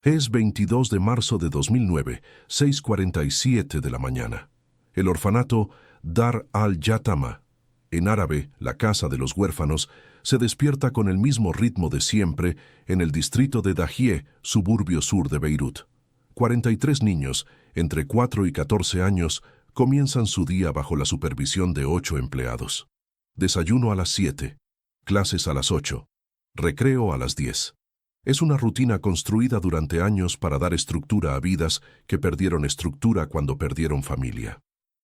Es 22 de marzo de 2009, 6:47 de la mañana. El orfanato Dar al-Yatama, en árabe, la casa de los huérfanos, se despierta con el mismo ritmo de siempre en el distrito de Dahiyeh, suburbio sur de Beirut. 43 niños, entre 4 y 14 años, comienzan su día bajo la supervisión de 8 empleados. Desayuno a las 7, clases a las 8, recreo a las 10. Es una rutina construida durante años para dar estructura a vidas que perdieron estructura cuando perdieron familia.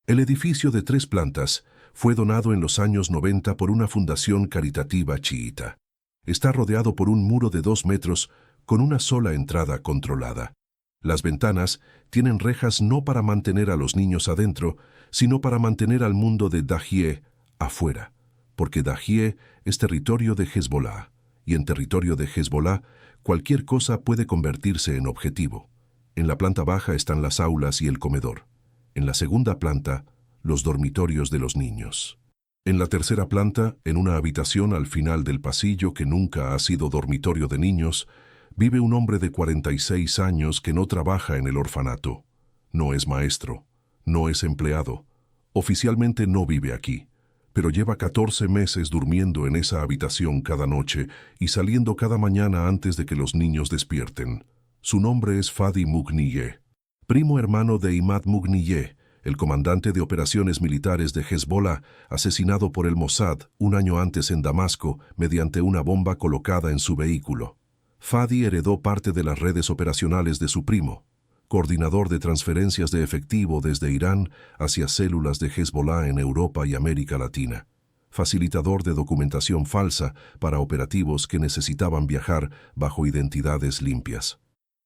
El edificio de 3 plantas fue donado en los años 90 por una fundación caritativa chiita. Está rodeado por un muro de 2 metros con una sola entrada controlada. Las ventanas tienen rejas no para mantener a los niños adentro, sino para mantener al mundo de Dahiyeh afuera, porque Dahiyeh es territorio de Hezbollah, y en territorio de Hezbollah cualquier cosa puede convertirse en objetivo. En la planta baja están las aulas y el comedor. En la segunda planta, los dormitorios de los niños. En la tercera planta, en una habitación al final del pasillo que nunca ha sido dormitorio de niños, vive un hombre de 46 años que no trabaja en el orfanato. No es maestro, no es empleado. Oficialmente no vive aquí, pero lleva 14 meses durmiendo en esa habitación cada noche y saliendo cada mañana antes de que los niños despierten. Su nombre es Fadi Mughniyeh, primo hermano de Imad Mughniyeh, el comandante de operaciones militares de Hezbollah, asesinado por el Mossad un año antes en Damasco mediante una bomba colocada en su vehículo. Fadi heredó parte de las redes operacionales de su primo, coordinador de transferencias de efectivo desde Irán hacia células de Hezbollah en Europa y América Latina, facilitador de documentación falsa para operativos que necesitaban viajar bajo identidades limpias.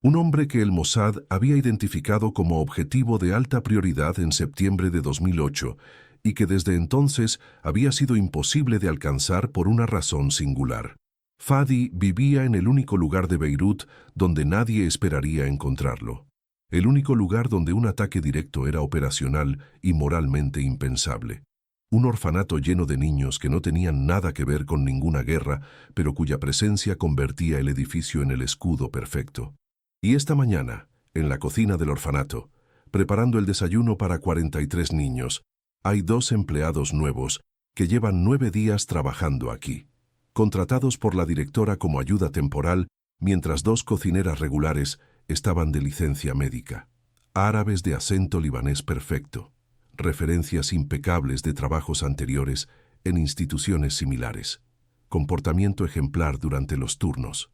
Un hombre que el Mossad había identificado como objetivo de alta prioridad en septiembre de 2008 y que desde entonces había sido imposible de alcanzar por una razón singular. Fadi vivía en el único lugar de Beirut donde nadie esperaría encontrarlo. El único lugar donde un ataque directo era operacional y moralmente impensable. Un orfanato lleno de niños que no tenían nada que ver con ninguna guerra, pero cuya presencia convertía el edificio en el escudo perfecto. Y esta mañana, en la cocina del orfanato, preparando el desayuno para 43 niños, hay 2 empleados nuevos que llevan 9 días trabajando aquí, contratados por la directora como ayuda temporal, mientras 2 cocineras regulares estaban de licencia médica. Árabes de acento libanés perfecto, referencias impecables de trabajos anteriores en instituciones similares, comportamiento ejemplar durante los turnos,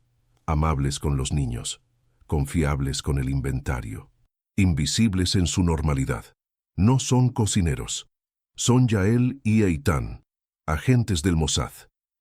amables con los niños, confiables con el inventario, invisibles en su normalidad. No son cocineros, son Yael y Eitan, agentes del Mossad,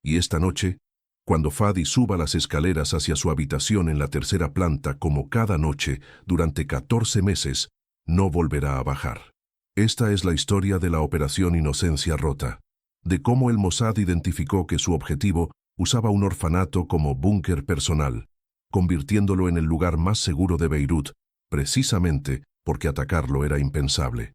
y esta noche, cuando Fadi suba las escaleras hacia su habitación en la tercera planta como cada noche durante 14 meses, no volverá a bajar. Esta es la historia de la Operación Inocencia Rota, de cómo el Mossad identificó que su objetivo usaba un orfanato como búnker personal, convirtiéndolo en el lugar más seguro de Beirut, precisamente porque atacarlo era impensable.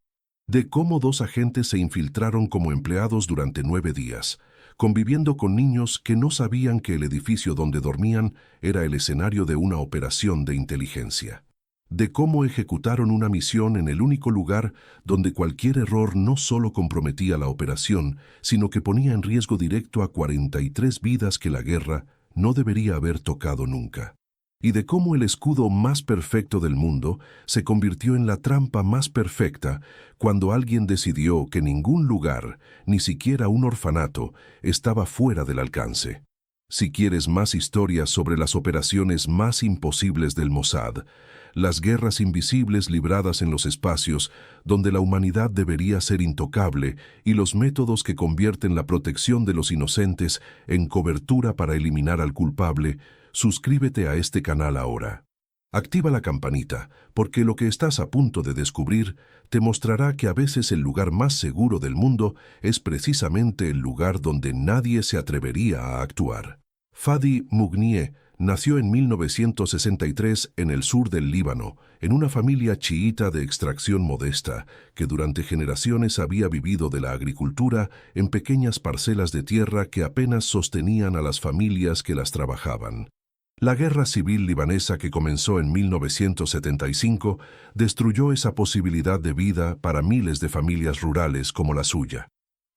De cómo 2 agentes se infiltraron como empleados durante 9 días, conviviendo con niños que no sabían que el edificio donde dormían era el escenario de una operación de inteligencia. De cómo ejecutaron una misión en el único lugar donde cualquier error no solo comprometía la operación, sino que ponía en riesgo directo a 43 vidas que la guerra no debería haber tocado nunca. Y de cómo el escudo más perfecto del mundo se convirtió en la trampa más perfecta cuando alguien decidió que ningún lugar, ni siquiera un orfanato, estaba fuera del alcance. Si quieres más historias sobre las operaciones más imposibles del Mossad, las guerras invisibles libradas en los espacios donde la humanidad debería ser intocable y los métodos que convierten la protección de los inocentes en cobertura para eliminar al culpable, suscríbete a este canal ahora. Activa la campanita, porque lo que estás a punto de descubrir te mostrará que a veces el lugar más seguro del mundo es precisamente el lugar donde nadie se atrevería a actuar. Fadi Mughniyeh nació en 1963 en el sur del Líbano, en una familia chiita de extracción modesta, que durante generaciones había vivido de la agricultura en pequeñas parcelas de tierra que apenas sostenían a las familias que las trabajaban. La guerra civil libanesa que comenzó en 1975 destruyó esa posibilidad de vida para miles de familias rurales como la suya.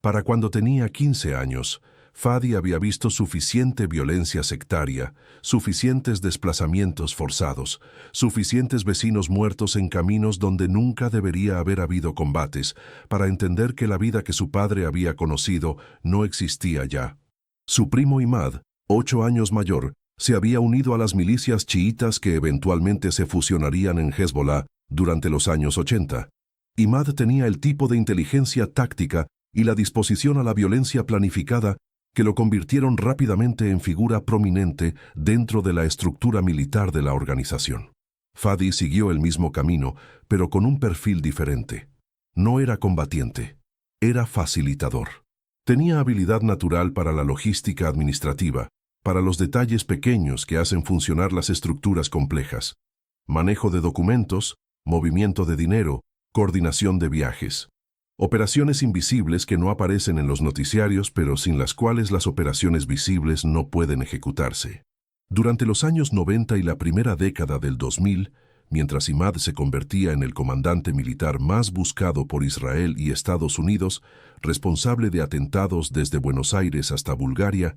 Para cuando tenía 15 años, Fadi había visto suficiente violencia sectaria, suficientes desplazamientos forzados, suficientes vecinos muertos en caminos donde nunca debería haber habido combates, para entender que la vida que su padre había conocido no existía ya. Su primo Imad, 8 años mayor, se había unido a las milicias chiitas que eventualmente se fusionarían en Hezbollah durante los años 80. Imad tenía el tipo de inteligencia táctica y la disposición a la violencia planificada que lo convirtieron rápidamente en figura prominente dentro de la estructura militar de la organización. Fadi siguió el mismo camino, pero con un perfil diferente. No era combatiente, era facilitador. Tenía habilidad natural para la logística administrativa, para los detalles pequeños que hacen funcionar las estructuras complejas. Manejo de documentos, movimiento de dinero, coordinación de viajes. Operaciones invisibles que no aparecen en los noticiarios, pero sin las cuales las operaciones visibles no pueden ejecutarse. Durante los años 90 y la primera década del 2000, mientras Imad se convertía en el comandante militar más buscado por Israel y Estados Unidos, responsable de atentados desde Buenos Aires hasta Bulgaria,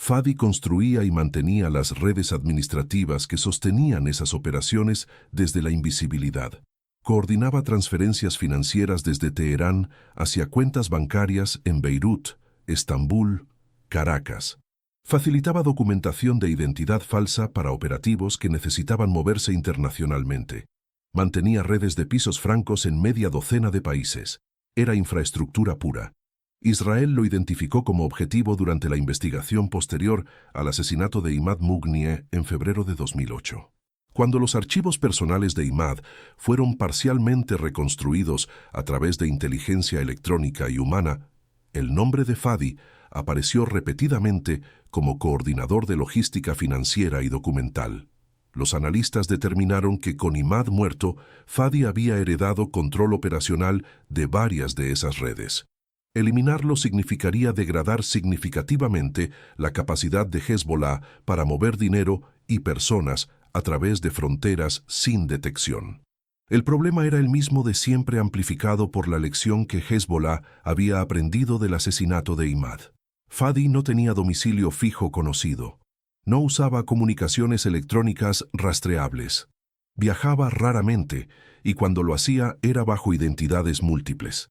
Fadi construía y mantenía las redes administrativas que sostenían esas operaciones desde la invisibilidad. Coordinaba transferencias financieras desde Teherán hacia cuentas bancarias en Beirut, Estambul, Caracas. Facilitaba documentación de identidad falsa para operativos que necesitaban moverse internacionalmente. Mantenía redes de pisos francos en media docena de países. Era infraestructura pura. Israel lo identificó como objetivo durante la investigación posterior al asesinato de Imad Mugnieh en febrero de 2008. Cuando los archivos personales de Imad fueron parcialmente reconstruidos a través de inteligencia electrónica y humana, el nombre de Fadi apareció repetidamente como coordinador de logística financiera y documental. Los analistas determinaron que con Imad muerto, Fadi había heredado control operacional de varias de esas redes. Eliminarlo significaría degradar significativamente la capacidad de Hezbollah para mover dinero y personas a través de fronteras sin detección. El problema era el mismo de siempre, amplificado por la lección que Hezbollah había aprendido del asesinato de Imad. Fadi no tenía domicilio fijo conocido. No usaba comunicaciones electrónicas rastreables. Viajaba raramente y cuando lo hacía era bajo identidades múltiples.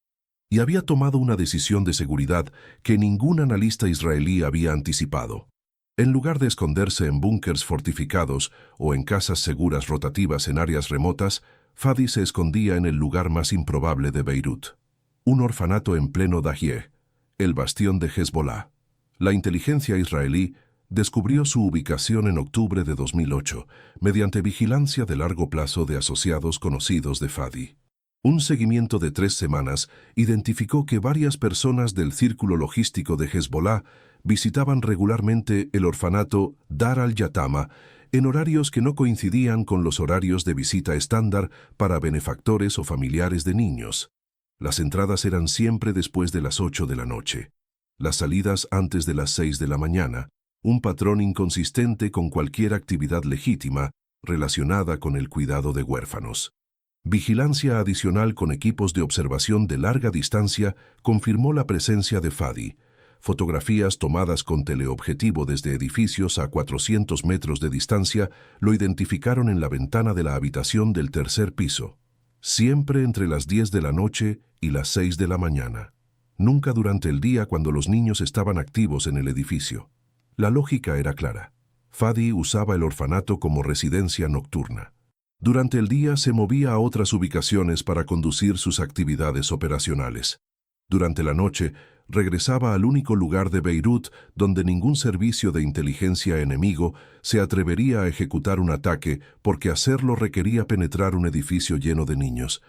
Y había tomado una decisión de seguridad que ningún analista israelí había anticipado. En lugar de esconderse en búnkers fortificados o en casas seguras rotativas en áreas remotas, Fadi se escondía en el lugar más improbable de Beirut. Un orfanato en pleno Dahieh, el bastión de Hezbollah. La inteligencia israelí descubrió su ubicación en octubre de 2008 mediante vigilancia de largo plazo de asociados conocidos de Fadi. Un seguimiento de 3 semanas identificó que varias personas del círculo logístico de Hezbollah visitaban regularmente el orfanato Dar al-Yatama en horarios que no coincidían con los horarios de visita estándar para benefactores o familiares de niños. Las entradas eran siempre después de las 8 de la noche, las salidas antes de las 6 de la mañana, un patrón inconsistente con cualquier actividad legítima relacionada con el cuidado de huérfanos. Vigilancia adicional con equipos de observación de larga distancia confirmó la presencia de Fadi. Fotografías tomadas con teleobjetivo desde edificios a 400 metros de distancia lo identificaron en la ventana de la habitación del tercer piso, siempre entre las 10 de la noche y las 6 de la mañana. Nunca durante el día cuando los niños estaban activos en el edificio. La lógica era clara. Fadi usaba el orfanato como residencia nocturna. Durante el día se movía a otras ubicaciones para conducir sus actividades operacionales. Durante la noche, regresaba al único lugar de Beirut donde ningún servicio de inteligencia enemigo se atrevería a ejecutar un ataque porque hacerlo requería penetrar un edificio lleno de niños.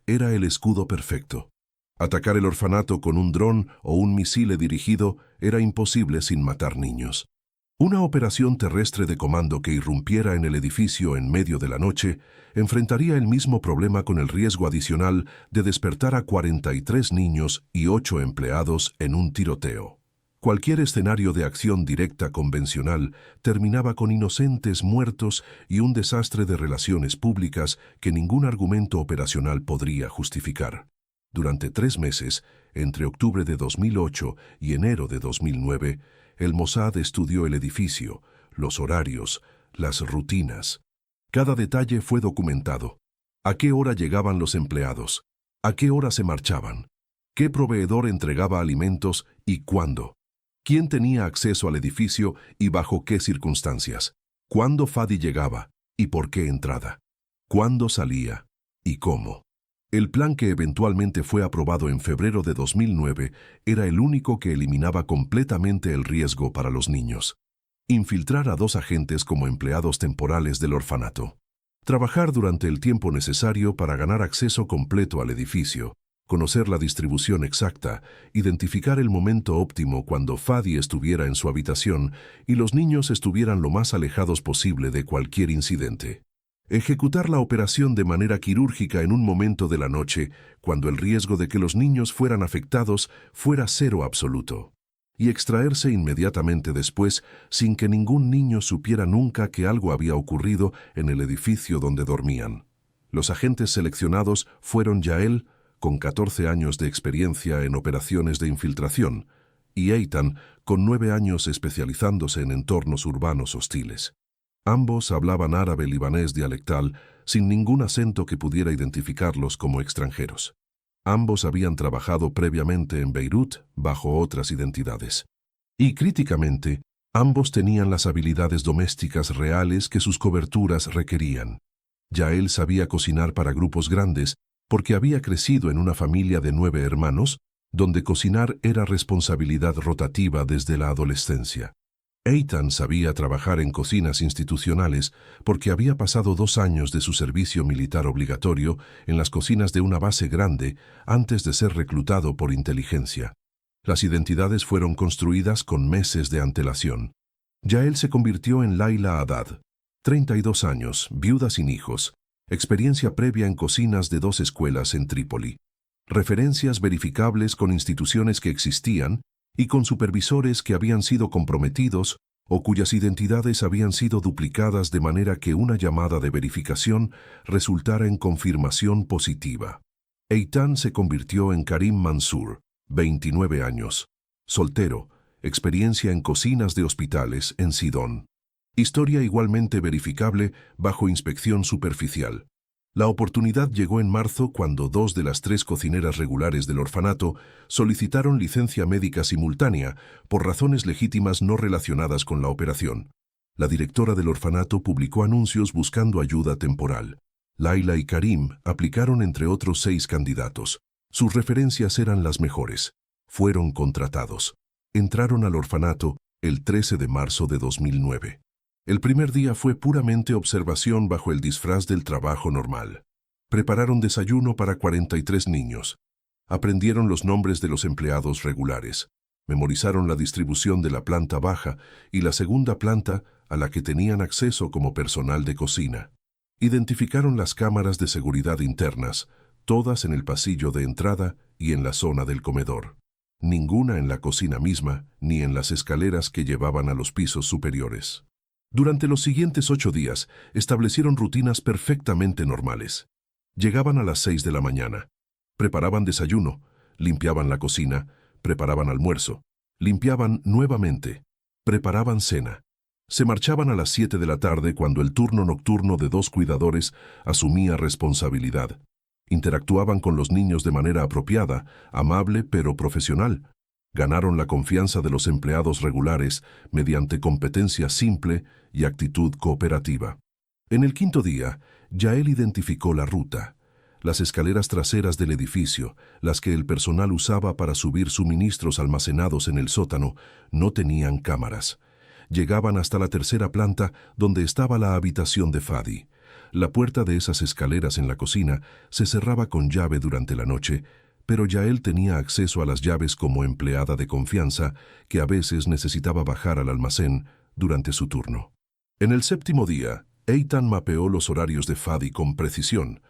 Era el escudo perfecto. Atacar el orfanato con un dron o un misil dirigido era imposible sin matar niños. Una operación terrestre de comando que irrumpiera en el edificio en medio de la noche enfrentaría el mismo problema con el riesgo adicional de despertar a 43 niños y 8 empleados en un tiroteo. Cualquier escenario de acción directa convencional terminaba con inocentes muertos y un desastre de relaciones públicas que ningún argumento operacional podría justificar. Durante 3 meses, entre octubre de 2008 y enero de 2009, el Mossad estudió el edificio, los horarios, las rutinas. Cada detalle fue documentado. ¿A qué hora llegaban los empleados? ¿A qué hora se marchaban? ¿Qué proveedor entregaba alimentos y cuándo? ¿Quién tenía acceso al edificio y bajo qué circunstancias? ¿Cuándo Fadi llegaba y por qué entrada? ¿Cuándo salía y cómo? El plan, que eventualmente fue aprobado en febrero de 2009, era el único que eliminaba completamente el riesgo para los niños. Infiltrar a 2 agentes como empleados temporales del orfanato. Trabajar durante el tiempo necesario para ganar acceso completo al edificio. Conocer la distribución exacta, identificar el momento óptimo cuando Fadi estuviera en su habitación y los niños estuvieran lo más alejados posible de cualquier incidente. Ejecutar la operación de manera quirúrgica en un momento de la noche, cuando el riesgo de que los niños fueran afectados fuera 0 absoluto. Y extraerse inmediatamente después, sin que ningún niño supiera nunca que algo había ocurrido en el edificio donde dormían. Los agentes seleccionados fueron Yael, con 14 años de experiencia en operaciones de infiltración, y Eitan, con 9 años especializándose en entornos urbanos hostiles. Ambos hablaban árabe libanés dialectal, sin ningún acento que pudiera identificarlos como extranjeros. Ambos habían trabajado previamente en Beirut bajo otras identidades. Y críticamente, ambos tenían las habilidades domésticas reales que sus coberturas requerían. Yael sabía cocinar para grupos grandes, porque había crecido en una familia de 9 hermanos, donde cocinar era responsabilidad rotativa desde la adolescencia. Eitan sabía trabajar en cocinas institucionales porque había pasado 2 años de su servicio militar obligatorio en las cocinas de una base grande antes de ser reclutado por inteligencia. Las identidades fueron construidas con meses de antelación. Yael se convirtió en Laila Haddad, 32 años, viuda sin hijos, experiencia previa en cocinas de 2 escuelas en Trípoli, referencias verificables con instituciones que existían y con supervisores que habían sido comprometidos o cuyas identidades habían sido duplicadas de manera que una llamada de verificación resultara en confirmación positiva. Eitan se convirtió en Karim Mansour, 29 años, soltero, experiencia en cocinas de hospitales en Sidón. Historia igualmente verificable bajo inspección superficial. La oportunidad llegó en marzo cuando 2 de las 3 cocineras regulares del orfanato solicitaron licencia médica simultánea por razones legítimas no relacionadas con la operación. La directora del orfanato publicó anuncios buscando ayuda temporal. Laila y Karim aplicaron entre otros 6 candidatos. Sus referencias eran las mejores. Fueron contratados. Entraron al orfanato el 13 de marzo de 2009. El primer día fue puramente observación bajo el disfraz del trabajo normal. Prepararon desayuno para 43 niños. Aprendieron los nombres de los empleados regulares. Memorizaron la distribución de la planta baja y la segunda planta a la que tenían acceso como personal de cocina. Identificaron las cámaras de seguridad internas, todas en el pasillo de entrada y en la zona del comedor. Ninguna en la cocina misma ni en las escaleras que llevaban a los pisos superiores. Durante los siguientes 8 días, establecieron rutinas perfectamente normales. Llegaban a las 6 de la mañana. Preparaban desayuno, limpiaban la cocina, preparaban almuerzo, limpiaban nuevamente, preparaban cena. Se marchaban a las 7 de la tarde cuando el turno nocturno de 2 cuidadores asumía responsabilidad. Interactuaban con los niños de manera apropiada, amable pero profesional. Ganaron la confianza de los empleados regulares mediante competencia simple y actitud cooperativa. En el 5.º día, Yael identificó la ruta. Las escaleras traseras del edificio, las que el personal usaba para subir suministros almacenados en el sótano, no tenían cámaras. Llegaban hasta la 3.ª planta, donde estaba la habitación de Fadi. La puerta de esas escaleras en la cocina se cerraba con llave durante la noche, pero Yael tenía acceso a las llaves como empleada de confianza, que a veces necesitaba bajar al almacén durante su turno. En el 7.º día, Eitan mapeó los horarios de Fadi con precisión.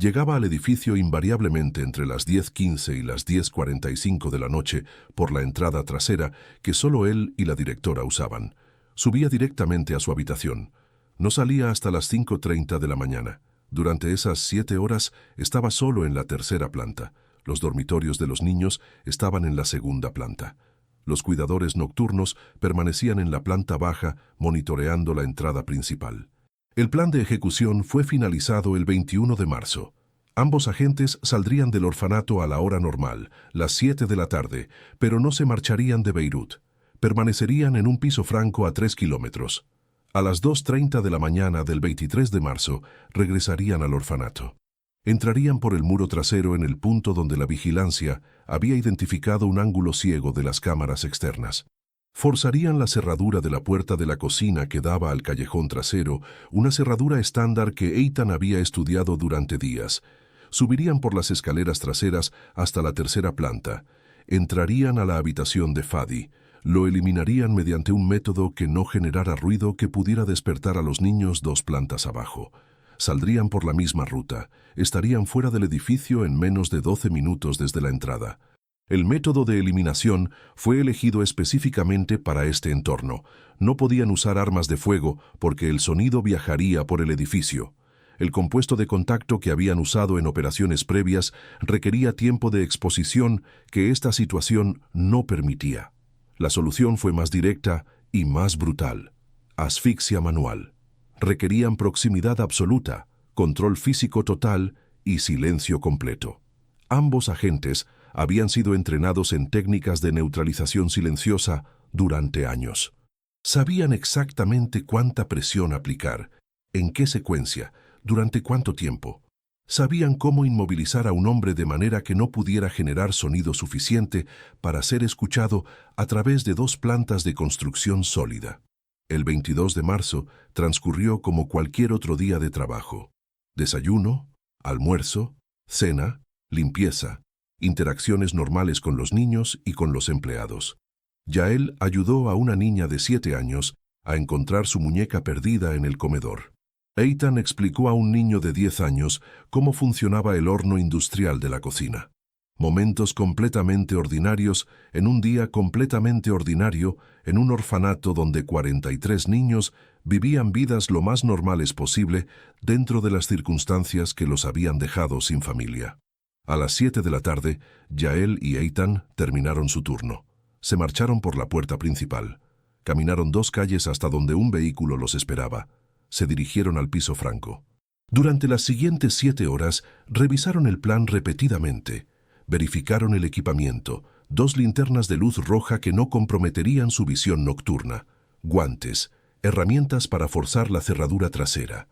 Llegaba al edificio invariablemente entre las 10:15 y las 10:45 de la noche por la entrada trasera que solo él y la directora usaban. Subía directamente a su habitación. No salía hasta las 5:30 de la mañana. Durante esas 7 horas estaba solo en la tercera planta. Los dormitorios de los niños estaban en la segunda planta. Los cuidadores nocturnos permanecían en la planta baja monitoreando la entrada principal. El plan de ejecución fue finalizado el 21 de marzo. Ambos agentes saldrían del orfanato a la hora normal, las 7 de la tarde, pero no se marcharían de Beirut. Permanecerían en un piso franco a 3 kilómetros. A las 2:30 de la mañana del 23 de marzo regresarían al orfanato. Entrarían por el muro trasero en el punto donde la vigilancia había identificado un ángulo ciego de las cámaras externas. Forzarían la cerradura de la puerta de la cocina que daba al callejón trasero, una cerradura estándar que Eitan había estudiado durante días. Subirían por las escaleras traseras hasta la tercera planta. Entrarían a la habitación de Fadi. Lo eliminarían mediante un método que no generara ruido que pudiera despertar a los niños 2 plantas abajo. Saldrían por la misma ruta. Estarían fuera del edificio en menos de 12 minutos desde la entrada. El método de eliminación fue elegido específicamente para este entorno. No podían usar armas de fuego porque el sonido viajaría por el edificio. El compuesto de contacto que habían usado en operaciones previas requería tiempo de exposición que esta situación no permitía. La solución fue más directa y más brutal. Asfixia manual. Requerían proximidad absoluta, control físico total y silencio completo. Ambos agentes habían sido entrenados en técnicas de neutralización silenciosa durante años. Sabían exactamente cuánta presión aplicar, en qué secuencia, durante cuánto tiempo. Sabían cómo inmovilizar a un hombre de manera que no pudiera generar sonido suficiente para ser escuchado a través de 2 plantas de construcción sólida. El 22 de marzo transcurrió como cualquier otro día de trabajo. Desayuno, almuerzo, cena, limpieza, interacciones normales con los niños y con los empleados. Yael ayudó a una niña de 7 años a encontrar su muñeca perdida en el comedor. Eitan explicó a un niño de 10 años cómo funcionaba el horno industrial de la cocina. Momentos completamente ordinarios en un día completamente ordinario en un orfanato donde 43 niños vivían vidas lo más normales posible dentro de las circunstancias que los habían dejado sin familia. A las 7 de la tarde, Yael y Eitan terminaron su turno. Se marcharon por la puerta principal. Caminaron 2 calles hasta donde un vehículo los esperaba. Se dirigieron al piso franco. Durante las siguientes 7 horas, revisaron el plan repetidamente. Verificaron el equipamiento, 2 linternas de luz roja que no comprometerían su visión nocturna, guantes, herramientas para forzar la cerradura trasera,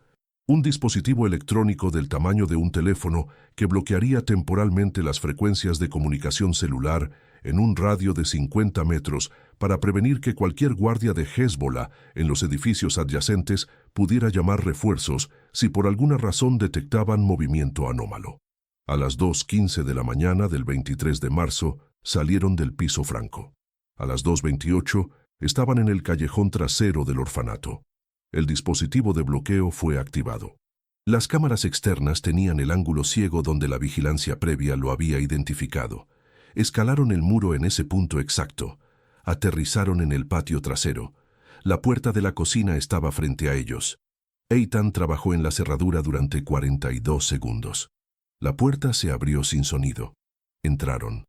un dispositivo electrónico del tamaño de un teléfono que bloquearía temporalmente las frecuencias de comunicación celular en un radio de 50 metros para prevenir que cualquier guardia de Hezbollah en los edificios adyacentes pudiera llamar refuerzos si por alguna razón detectaban movimiento anómalo. A las 2:15 de la mañana del 23 de marzo salieron del piso franco. A las 2:28 estaban en el callejón trasero del orfanato. El dispositivo de bloqueo fue activado. Las cámaras externas tenían el ángulo ciego donde la vigilancia previa lo había identificado. Escalaron el muro en ese punto exacto. Aterrizaron en el patio trasero. La puerta de la cocina estaba frente a ellos. Eitan trabajó en la cerradura durante 42 segundos. La puerta se abrió sin sonido. Entraron.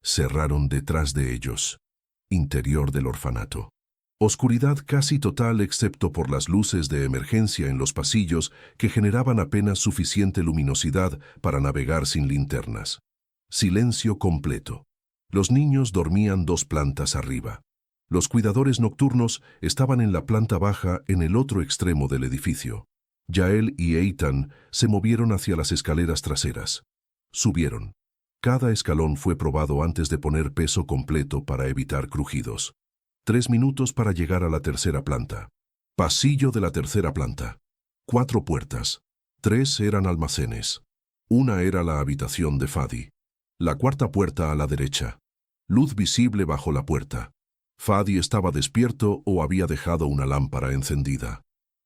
Cerraron detrás de ellos. Interior del orfanato. Oscuridad casi total excepto por las luces de emergencia en los pasillos que generaban apenas suficiente luminosidad para navegar sin linternas. Silencio completo. Los niños dormían 2 plantas arriba. Los cuidadores nocturnos estaban en la planta baja en el otro extremo del edificio. Yael y Eitan se movieron hacia las escaleras traseras. Subieron. Cada escalón fue probado antes de poner peso completo para evitar crujidos. 3 minutos para llegar a la tercera planta. Pasillo de la tercera planta. 4 puertas. 3 eran almacenes. Una era la habitación de Fadi. La cuarta puerta a la derecha. Luz visible bajo la puerta. Fadi estaba despierto o había dejado una lámpara encendida.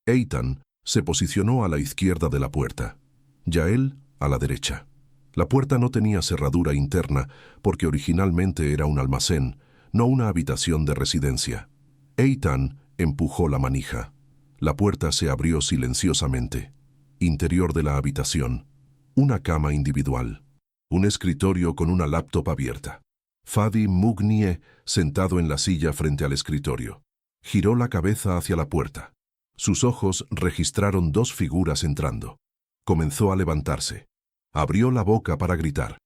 Eitan se posicionó a la izquierda de la puerta. Yael a la derecha. La puerta no tenía cerradura interna porque originalmente era un almacén, no una habitación de residencia. Eitan empujó la manija. La puerta se abrió silenciosamente. Interior de la habitación. Una cama individual. Un escritorio con una laptop abierta. Fadi Mugnié sentado en la silla frente al escritorio. Giró la cabeza hacia la puerta. Sus ojos registraron dos figuras entrando. Comenzó a levantarse. Abrió la boca para gritar.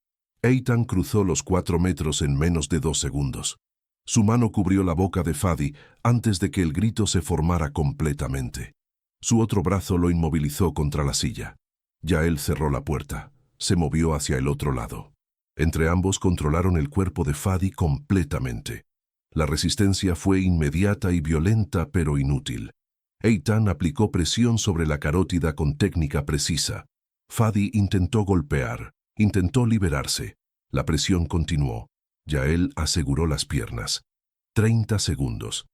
Eitan cruzó los 4 metros en menos de 2 segundos. Su mano cubrió la boca de Fadi antes de que el grito se formara completamente. Su otro brazo lo inmovilizó contra la silla. Yael cerró la puerta. Se movió hacia el otro lado. Entre ambos controlaron el cuerpo de Fadi completamente. La resistencia fue inmediata y violenta, pero inútil. Eitan aplicó presión sobre la carótida con técnica precisa. Fadi intentó golpear, intentó liberarse. La presión continuó. Yael aseguró las piernas. 30 segundos.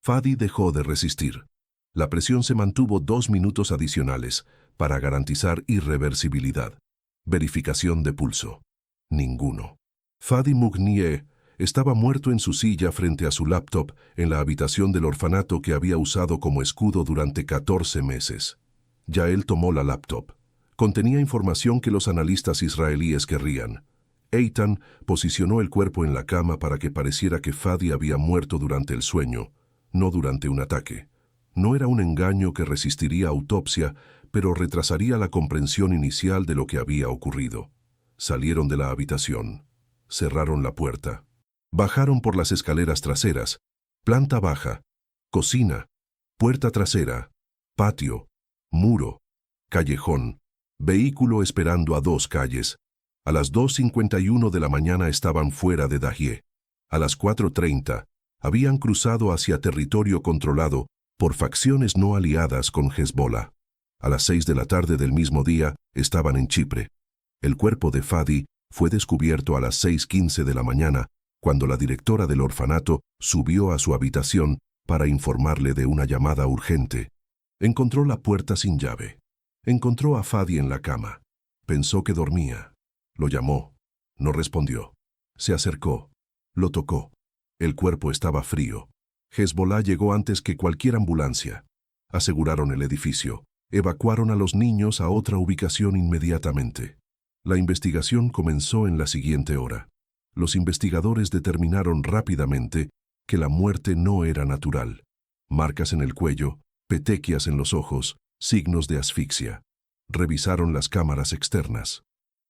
Fadi dejó de resistir. La presión se mantuvo 2 minutos adicionales para garantizar irreversibilidad. Verificación de pulso. Ninguno. Fadi Mugnié estaba muerto en su silla frente a su laptop en la habitación del orfanato que había usado como escudo durante 14 meses. Yael tomó la laptop. Contenía información que los analistas israelíes querrían. Eitan posicionó el cuerpo en la cama para que pareciera que Fadi había muerto durante el sueño, no durante un ataque. No era un engaño que resistiría autopsia, pero retrasaría la comprensión inicial de lo que había ocurrido. Salieron de la habitación. Cerraron la puerta. Bajaron por las escaleras traseras. Planta baja. Cocina. Puerta trasera. Patio. Muro. Callejón. Vehículo esperando a 2 calles. A las 2:51 de la mañana estaban fuera de Dahieh. A las 4:30 habían cruzado hacia territorio controlado por facciones no aliadas con Hezbollah. A las 6 de la tarde del mismo día estaban en Chipre. El cuerpo de Fadi fue descubierto a las 6:15 de la mañana cuando la directora del orfanato subió a su habitación para informarle de una llamada urgente. Encontró la puerta sin llave. Encontró a Fadi en la cama. Pensó que dormía. Lo llamó. No respondió. Se acercó. Lo tocó. El cuerpo estaba frío. Hezbollah llegó antes que cualquier ambulancia. Aseguraron el edificio. Evacuaron a los niños a otra ubicación inmediatamente. La investigación comenzó en la siguiente hora. Los investigadores determinaron rápidamente que la muerte no era natural. Marcas en el cuello, petequias en los ojos, signos de asfixia. Revisaron las cámaras externas.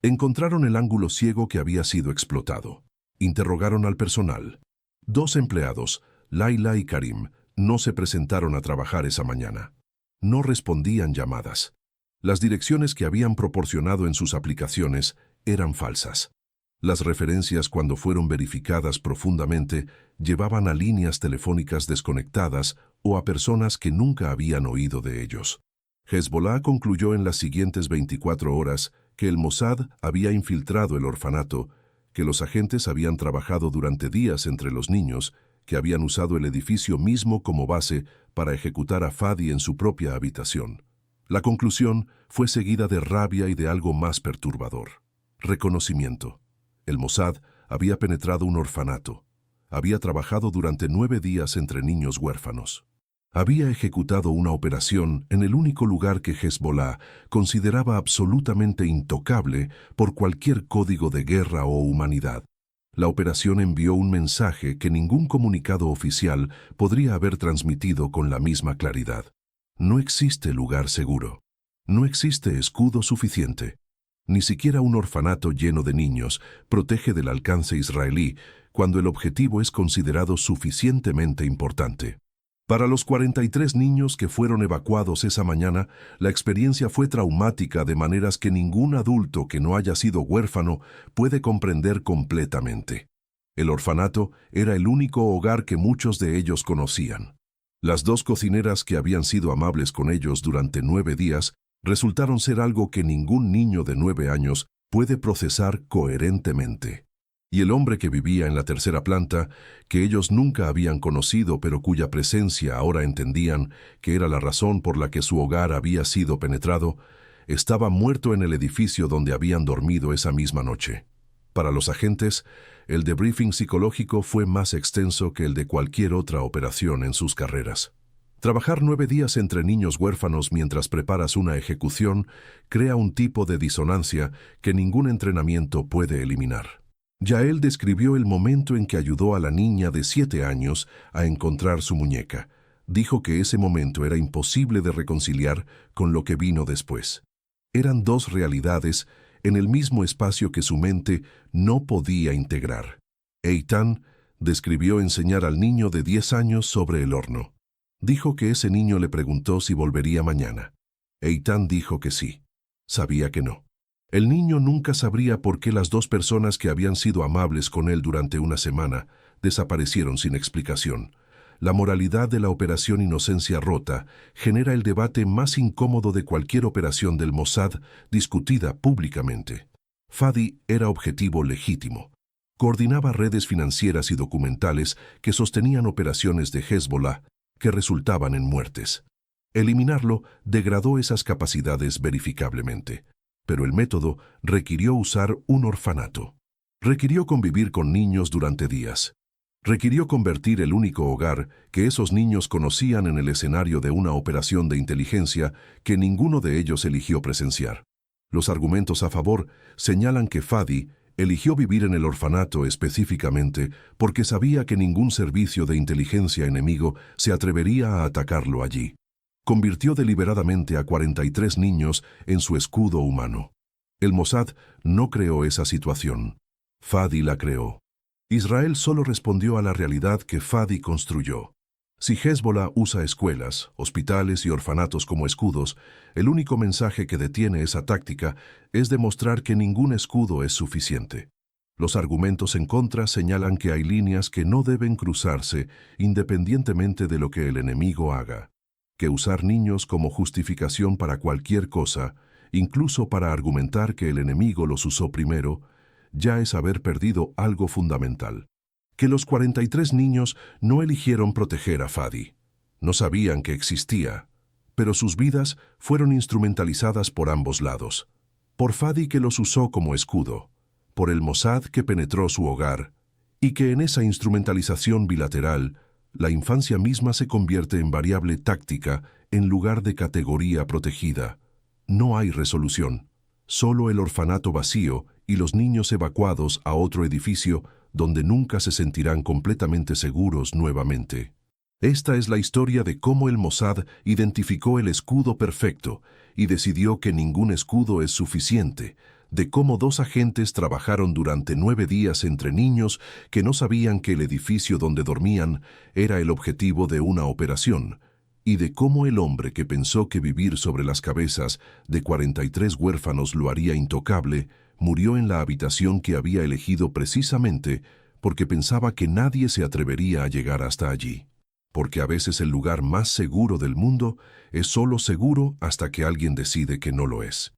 Encontraron el ángulo ciego que había sido explotado. Interrogaron al personal. 2 empleados, Laila y Karim, no se presentaron a trabajar esa mañana. No respondían llamadas. Las direcciones que habían proporcionado en sus aplicaciones eran falsas. Las referencias, cuando fueron verificadas profundamente, llevaban a líneas telefónicas desconectadas o a personas que nunca habían oído de ellos. Hezbollah concluyó en las siguientes 24 horas que el Mossad había infiltrado el orfanato, que los agentes habían trabajado durante días entre los niños, que habían usado el edificio mismo como base para ejecutar a Fadi en su propia habitación. La conclusión fue seguida de rabia y de algo más perturbador. Reconocimiento. El Mossad había penetrado un orfanato. Había trabajado durante 9 días entre niños huérfanos. Había ejecutado una operación en el único lugar que Hezbollah consideraba absolutamente intocable por cualquier código de guerra o humanidad. La operación envió un mensaje que ningún comunicado oficial podría haber transmitido con la misma claridad. No existe lugar seguro. No existe escudo suficiente. Ni siquiera un orfanato lleno de niños protege del alcance israelí cuando el objetivo es considerado suficientemente importante. Para los 43 niños que fueron evacuados esa mañana, la experiencia fue traumática de maneras que ningún adulto que no haya sido huérfano puede comprender completamente. El orfanato era el único hogar que muchos de ellos conocían. Las 2 cocineras que habían sido amables con ellos durante 9 días resultaron ser algo que ningún niño de 9 años puede procesar coherentemente. Y el hombre que vivía en la 3ª planta, que ellos nunca habían conocido pero cuya presencia ahora entendían que era la razón por la que su hogar había sido penetrado, estaba muerto en el edificio donde habían dormido esa misma noche. Para los agentes, el debriefing psicológico fue más extenso que el de cualquier otra operación en sus carreras. Trabajar 9 días entre niños huérfanos mientras preparas una ejecución crea un tipo de disonancia que ningún entrenamiento puede eliminar. Yael describió el momento en que ayudó a la niña de 7 años a encontrar su muñeca. Dijo que ese momento era imposible de reconciliar con lo que vino después. Eran dos realidades en el mismo espacio que su mente no podía integrar. Eitan describió enseñar al niño de 10 años sobre el horno. Dijo que ese niño le preguntó si volvería mañana. Eitan dijo que sí. Sabía que no. El niño nunca sabría por qué las dos personas que habían sido amables con él durante una semana desaparecieron sin explicación. La moralidad de la operación Inocencia Rota genera el debate más incómodo de cualquier operación del Mossad discutida públicamente. Fadi era objetivo legítimo. Coordinaba redes financieras y documentales que sostenían operaciones de Hezbollah que resultaban en muertes. Eliminarlo degradó esas capacidades verificablemente, pero el método requirió usar un orfanato. Requirió convivir con niños durante días. Requirió convertir el único hogar que esos niños conocían en el escenario de una operación de inteligencia que ninguno de ellos eligió presenciar. Los argumentos a favor señalan que Fadi eligió vivir en el orfanato específicamente porque sabía que ningún servicio de inteligencia enemigo se atrevería a atacarlo allí. Convirtió deliberadamente a 43 niños en su escudo humano. El Mossad no creó esa situación. Fadi la creó. Israel solo respondió a la realidad que Fadi construyó. Si Hezbollah usa escuelas, hospitales y orfanatos como escudos, el único mensaje que detiene esa táctica es demostrar que ningún escudo es suficiente. Los argumentos en contra señalan que hay líneas que no deben cruzarse independientemente de lo que el enemigo haga. Que usar niños como justificación para cualquier cosa, incluso para argumentar que el enemigo los usó primero, ya es haber perdido algo fundamental. Que los 43 niños no eligieron proteger a Fadi. No sabían que existía, pero sus vidas fueron instrumentalizadas por ambos lados. Por Fadi que los usó como escudo, por el Mossad que penetró su hogar, y que en esa instrumentalización bilateral, la infancia misma se convierte en variable táctica en lugar de categoría protegida. No hay resolución, solo el orfanato vacío y los niños evacuados a otro edificio donde nunca se sentirán completamente seguros nuevamente. Esta es la historia de cómo el Mossad identificó el escudo perfecto y decidió que ningún escudo es suficiente, de cómo dos agentes trabajaron durante 9 días entre niños que no sabían que el edificio donde dormían era el objetivo de una operación, y de cómo el hombre que pensó que vivir sobre las cabezas de 43 huérfanos lo haría intocable, murió en la habitación que había elegido precisamente porque pensaba que nadie se atrevería a llegar hasta allí. Porque a veces el lugar más seguro del mundo es solo seguro hasta que alguien decide que no lo es.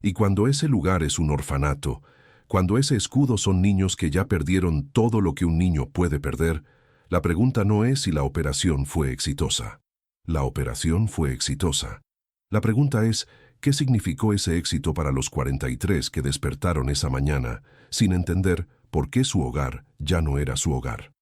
Y cuando ese lugar es un orfanato, cuando ese escudo son niños que ya perdieron todo lo que un niño puede perder, la pregunta no es si la operación fue exitosa. La operación fue exitosa. La pregunta es, ¿qué significó ese éxito para los 43 que despertaron esa mañana sin entender por qué su hogar ya no era su hogar?